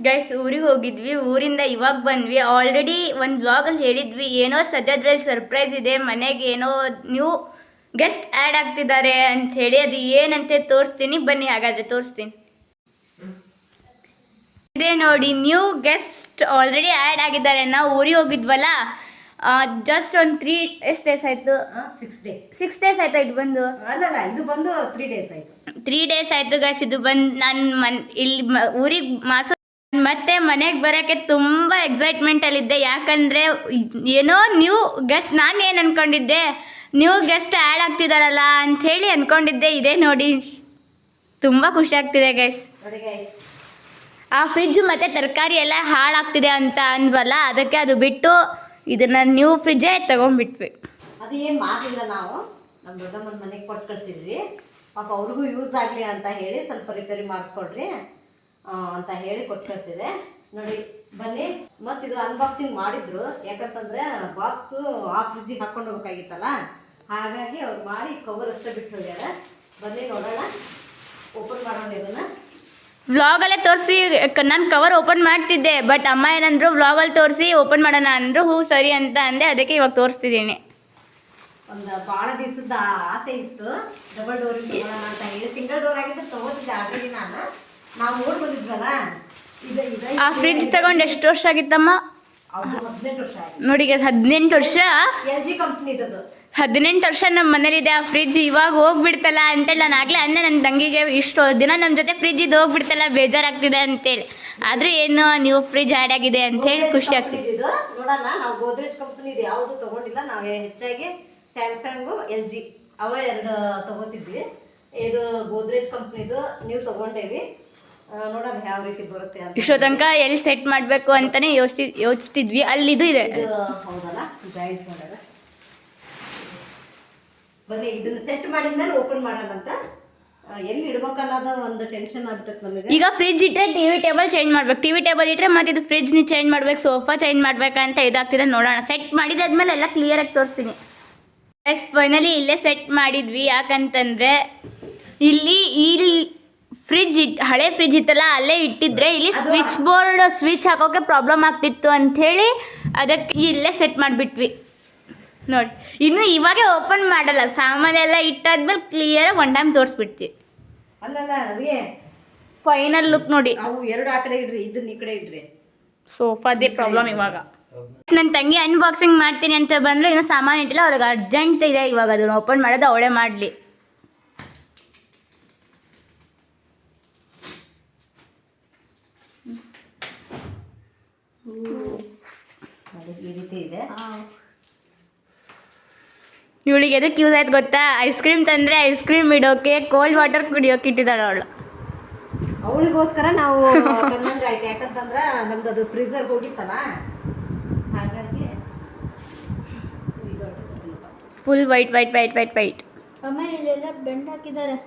Guys ಊರಿಗೆ ಹೋಗಿದ್ವಿ, ಊರಿಂದ ಇವಾಗ ಬಂದ್ವಿ. ಆಲ್ರೆಡಿ ಒಂದು ವ್ಲಾಗಲ್ಲಿ ಹೇಳಿದ್ವಿ ಏನೋ ಸದ್ಯದ್ರಲ್ಲಿ ಸರ್ಪ್ರೈಸ್ ಇದೆ, ಮನೆಗೆ ಏನೋ ನ್ಯೂ ಗೆಸ್ಟ್ ಆ್ಯಡ್ ಆಗ್ತಿದ್ದಾರೆ ಅಂಥೇಳಿ. ಅದು ಏನಂತೆ ತೋರಿಸ್ತೀನಿ, ಬನ್ನಿ ಹಾಗಾದರೆ ತೋರಿಸ್ತೀನಿ. ಇದೇ ನೋಡಿ, ನ್ಯೂ ಗೆಸ್ಟ್ ಆಲ್ರೆಡಿ ಆ್ಯಡ್ ಆಗಿದ್ದಾರೆ. ನಾವು ಊರಿಗೆ ಹೋಗಿದ್ವಲ್ಲ, ಜಸ್ಟ್ ಒಂದು 3 ಎಷ್ಟು ಡೇಸ್ ಆಯಿತು? 6 ಡೇಸ್ ಆಯ್ತಾ ಇದು ಬಂದು? ಅಲ್ಲಲ್ಲ, ಇದು ಬಂದು 3 ಡೇಸ್ ಆಯಿತು. 3 ಡೇಸ್ ಆಯಿತು ಗೈಸ್ ಇದು ಬಂದು. ನಾನು ಇಲ್ಲಿ ಊರಿಗೆ ಮತ್ತೆ ಮನೆಗೆ ಬರೋಕ್ಕೆ ತುಂಬ ಎಕ್ಸೈಟ್ಮೆಂಟಲ್ಲಿದ್ದೆ. ಯಾಕಂದರೆ ಏನೋ ನ್ಯೂ ಗೆಸ್ಟ್, ನಾನು ಏನು ಅಂದ್ಕೊಂಡಿದ್ದೆ, ನ್ಯೂ ಗೆಸ್ಟ್ ಆ್ಯಡ್ ಆಗ್ತಿದ್ದಾರಲ್ಲ ಅಂಥೇಳಿ ಅಂದ್ಕೊಂಡಿದ್ದೆ. ಇದೇ ನೋಡಿ, ತುಂಬ ಖುಷಿ ಆಗ್ತಿದೆ ಗೈಸ್. ಆ ಫ್ರಿಜ್ ಮತ್ತು ತರಕಾರಿ ಎಲ್ಲ ಹಾಳಾಗ್ತಿದೆ ಅಂತ ಅಂದ್ವಲ್ಲ, ಅದಕ್ಕೆ ಅದು ಬಿಟ್ಟು ಇದನ್ನು ನ್ಯೂ ಫ್ರಿಜ್ಜೇ ತೊಗೊಂಡ್ಬಿಟ್ವಿ. ಅದು ಏನು ಮಾಡಲಿಲ್ಲ, ನಾವು ನಮ್ಮ ದೊಡ್ಡಮ್ಮನ ಮನೆಗೆ ಕೊಟ್ಟು ಕಳಿಸಿದ್ವಿ. ಪಾಪ ಅವ್ರಿಗೂ ಯೂಸ್ ಆಗಲಿ ಅಂತ ಹೇಳಿ ಸ್ವಲ್ಪ ರಿಪೇರಿ ಮಾಡಿಸ್ಕೊಡ್ರಿ ಅಂತ ಹೇಳಿ ಕೊಟ್ಟು ಕಳಿಸಿದೆ. ನೋಡಿ ಬನ್ನಿ, ಮತ್ತು ಇದು ಅನ್ಬಾಕ್ಸಿಂಗ್ ಮಾಡಿದ್ರು. ಯಾಕಂತಂದರೆ ಬಾಕ್ಸು ಆ ಫ್ರಿಜ್ಜಿಗೆ ಹಾಕ್ಕೊಂಡು ಹೋಗ್ಬೇಕಾಗಿತ್ತಲ್ಲ, ಹಾಗಾಗಿ ಅವ್ರು ಮಾಡಿ ಕವರ್ ಅಷ್ಟೇ ಬಿಟ್ಟು ಹೋಗ್ಯಾರ. ಬನ್ನಿ ನೋಡೋಣ, ಓಪನ್ ಮಾಡೋಣ ಇದನ್ನು. ವ್ಲಾಗಲ್ಲೇ ತೋರಿಸಿ ನಾನು ಕವರ್ ಓಪನ್ ಮಾಡ್ತಿದ್ದೆ, ಬಟ್ ಅಮ್ಮ ಏನಂದ್ರು ವ್ಲಾಗಲ್ಲಿ ತೋರಿಸಿ ಓಪನ್ ಮಾಡೋಣ ಅಂದರು. ಹ್ಞೂ ಸರಿ ಅಂತ ಅಂದೆ, ಅದಕ್ಕೆ ಇವಾಗ ತೋರಿಸ್ತಿದ್ದೀನಿ. ಒಂದು ಭಾಳ ದಿವಸದ ಆಸೆ ಇತ್ತು ಡಬಲ್ ಡೋರ್ ತಗೊಳ್ಳೋಣ ಅಂತ ಹೇಳಿ. ಸಿಂಗಲ್ ಡೋರ್ ಆಗಿದ್ದು ತೊಗೋತಿದ್ದೆ ಆಲ್ರೆಡಿ. ನಾವು ಊರು ಬಂದಿದ್ವಲ್ಲ, ಆ ಫ್ರಿಜ್ ತಗೊಂಡು ಎಷ್ಟು ವರ್ಷ ಆಗಿತ್ತಮ್ಮ? 18 ವರ್ಷ ಆಯ್ತು ನೋಡಿ. 18 ವರ್ಷ. LG ಕಂಪ್ನಿದು 18 ವರ್ಷ ನಮ್ಮ ಮನೇಲಿದೆ ಆ ಫ್ರಿಜ್. ಇವಾಗ ಹೋಗ್ಬಿಡ್ತಲ್ಲ ಅಂತೇಳಿ ನಾನು ಆಗಲೇ ಅಂದೆ ನನ್ನ ತಂಗಿಗೆ, ಇಷ್ಟು ದಿನ ನಮ್ಮ ಜೊತೆ ಫ್ರಿಜ್ ಇದು ಹೋಗ್ಬಿಡ್ತಲ್ಲ, ಬೇಜಾರಾಗ್ತಿದೆ ಅಂತೇಳಿ. ಆದರೂ ಏನು ನೀವು ಫ್ರಿಜ್ ಆ್ಯಡ್ ಆಗಿದೆ ಅಂಥೇಳಿ ಖುಷಿ ಆಗ್ತಿದೆ. ಇದು ನೋಡೋಣ, ನಾವು ಗೋದ್ರೇಜ್ ಕಂಪ್ನಿದು ಯಾವುದು ತೊಗೊಂಡಿಲ್ಲ. ನಾವು ಹೆಚ್ಚಾಗಿ ಸ್ಯಾಮ್ಸಂಗು LG ಅವ 2 ತೊಗೋತಿದ್ವಿ. ಇದು ಗೋದ್ರೇಜ್ ಕಂಪ್ನಿದು ನೀವು ತೊಗೊಂಡೇವಿ. ನೋಡೋಣ ಯಾವ ರೀತಿ ಬರುತ್ತೆ ಅಂತ. ಇಷ್ಟೋ ತನಕ ಎಲ್ಲಿ ಸೆಟ್ ಮಾಡಬೇಕು ಅಂತಲೇ ಯೋಚಿಸ್ತಿದ್ವಿ. ಅಲ್ಲಿದು ಇದೆ. ಹೌದಲ್ಲ, ಜಾಯಿಂಟ್ ಮಾಡೋಣ. ಬನ್ನಿ ಇದನ್ನು ಸೆಟ್ ಮಾಡಿದ್ಮೇಲೆ ಓಪನ್ ಮಾಡೋಣ ಅಂತ. ಎಲ್ಲಿ ಇಡ್ಬೇಕನ್ನೋದು ಒಂದು ಟೆನ್ಷನ್ ಆಗ್ಬಿಟ್ಟೈತೆ ನಮಗೆ. ಈಗ ಫ್ರಿಜ್ ಇಟ್ಟರೆ ಟಿವಿ ಟೇಬಲ್ ಚೇಂಜ್ ಮಾಡ್ಬೇಕು, ಟಿವಿ ಟೇಬಲ್ ಇಟ್ಟರೆ ಮತ್ತೆ ಇದು ಫ್ರಿಜ್ನ ಚೇಂಜ್ ಮಾಡ್ಬೇಕು, ಸೋಫಾ ಚೇಂಜ್ ಮಾಡ್ಬೇಕಂತ ಇದಾಗ್ತಿದೆ. ನೋಡೋಣ, ಸೆಟ್ ಮಾಡಿದಾದ್ಮೇಲೆ ಎಲ್ಲ ಕ್ಲಿಯರಾಗಿ ತೋರಿಸ್ತೀನಿ. ಫೈನಲಿ ಇಲ್ಲೇ ಸೆಟ್ ಮಾಡಿದ್ವಿ. ಯಾಕಂತಂದರೆ ಇಲ್ಲಿ ಫ್ರಿಜ್ ಹಳೆ ಫ್ರಿಜ್ ಇತ್ತಲ್ಲ, ಅಲ್ಲೇ ಇಟ್ಟಿದ್ರೆ ಇಲ್ಲಿ ಸ್ವಿಚ್ ಹಾಕೋಕ್ಕೆ ಪ್ರಾಬ್ಲಮ್ ಆಗ್ತಿತ್ತು ಅಂಥೇಳಿ ಅದಕ್ಕೆ ಇಲ್ಲೇ ಸೆಟ್ ಮಾಡಿಬಿಟ್ವಿ. ನೋಡಿ, ಇನ್ನು ಇವಾಗ ಓಪನ್ ಮಾಡಲ್ಲ, ಸಾಮಾನೆಲ್ಲ ಇಟ್ಟಾದ್ಮೇಲೆ ಕ್ಲಿಯರಾಗಿ ಒನ್ ಟೈಮ್ ತೋರಿಸ್ಬಿಡ್ತೀವಿ. ಅಲ್ಲಲ್ಲ ಅದೇ ಫೈನಲ್ ಲುಕ್ ನೋಡಿ. ಅವು 2 ಆ ಕಡೆ ಇಡ್ರಿ, ಇದನ್ನ ಈ ಕಡೆ ಇಡ್ರಿ. ಸೋಫಾದೇ ಪ್ರಾಬ್ಲಮ್ ಇವಾಗ. ನನ್ನ ತಂಗಿ ಅನ್ಬಾಕ್ಸಿಂಗ್ ಮಾಡ್ತೀನಿ ಅಂತ ಬಂದರು, ಇನ್ನೂ ಸಾಮಾನು ಇಟ್ಟಿಲ್ಲ. ಅವ್ರಿಗೆ ಅರ್ಜೆಂಟ್ ಇದೆ ಇವಾಗ ಅದನ್ನು ಓಪನ್ ಮಾಡೋದು, ಅವಳೇ ಮಾಡಲಿ. ಈ ರೀತಿ ಇದೆ. ಇವಳಿಗೆ ಎದಕ್ಕೆ ಯೂಸ್ ಆಯ್ತು ಗೊತ್ತಾ? ಐಸ್ ಕ್ರೀಮ್ ತಂದರೆ ಐಸ್ ಕ್ರೀಮ್ ಇಡೋಕೆ, ಕೋಲ್ಡ್ ವಾಟರ್ ಕುಡಿಯೋಕೆ ಇಟ್ಟಿದ್ದಾಳೆ ಅವಳು. ಅವಳಿಗೋಸ್ಕರ ನಾವು ತಂದಂಗೆ ಆಯ್ತು. ಯಾಕಂತಂದ್ರೆ ನಮ್ದು ಅದು ಫ್ರೀಸರ್ಗೆ ಹೋಗಿತ್ತಲ್ಲ, ಹಾಗಾಗಿ ಫುಲ್ ವೈಟ್. ಅಮ್ಮ ಇಲ್ಲೆಲ್ಲ ಬೆಂಡ್ ಹಾಕಿದ್ದಾರೆ.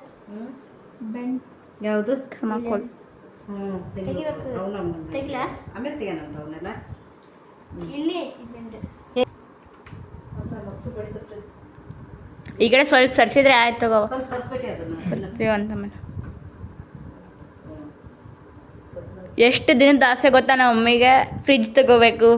ಬೆಂಡ್ ಯಾವುದು? ಥರ್ಮಾಕೋಲ್. ತೆಗಿಲ ಆಮೇಲೆ ತೆಗೋಣಂತ ಅವನ್ನೆಲ್ಲ. ಇಲ್ಲಿ ಬೆಂಡ್ ಈ ಕಡೆ ಸ್ವಲ್ಪ ಸರ್ಸಿದ್ರೆ ಆಯ್ತು ತಗೋ. ಸ್ವಲ್ಪ ಸರಿಸ್ಬಿಟ್ಟೆ ಅದನ್ನು ಸರ್ಸ್ತೀವಿ ಅಂತ ಮೇಲೆ. ಎಷ್ಟು ದಿನದ ಆಸೆ ಗೊತ್ತಾ ನಮ್ಮ ಮಮ್ಮಿಗೆ, ಫ್ರಿಜ್ ತಗೋಬೇಕು.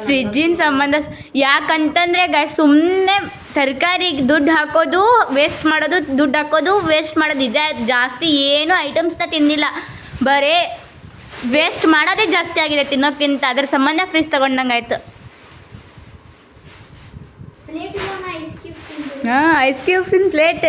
ಫ್ರಿಜ್ಜಿನ ಸಂಬಂಧ ಯಾಕಂತಂದರೆ ಸುಮ್ಮನೆ ತರಕಾರಿಗೆ ದುಡ್ಡು ಹಾಕೋದು ವೇಸ್ಟ್ ಮಾಡೋದು, ದುಡ್ಡು ಹಾಕೋದು ವೇಸ್ಟ್ ಮಾಡೋದು ಇದೆ ಜಾಸ್ತಿ. ಏನು ಐಟಮ್ಸ್ನ ತಿಂದಿಲ್ಲ, ಬರೀ ವೇಸ್ಟ್ ಮಾಡೋದೇ ಜಾಸ್ತಿ ಆಗಿದೆ ತಿನ್ನೋಕ್ಕಿಂತ. ಅದ್ರ ಸಂಬಂಧ ಫ್ರಿಜ್ ತಗೊಂಡಂಗೆ ಆಯಿತು. Plate ice cubes. ಹಾಂ, ಐಸ್ ಕ್ಯೂಬ್ಸಿನ ಪ್ಲೇಟ್.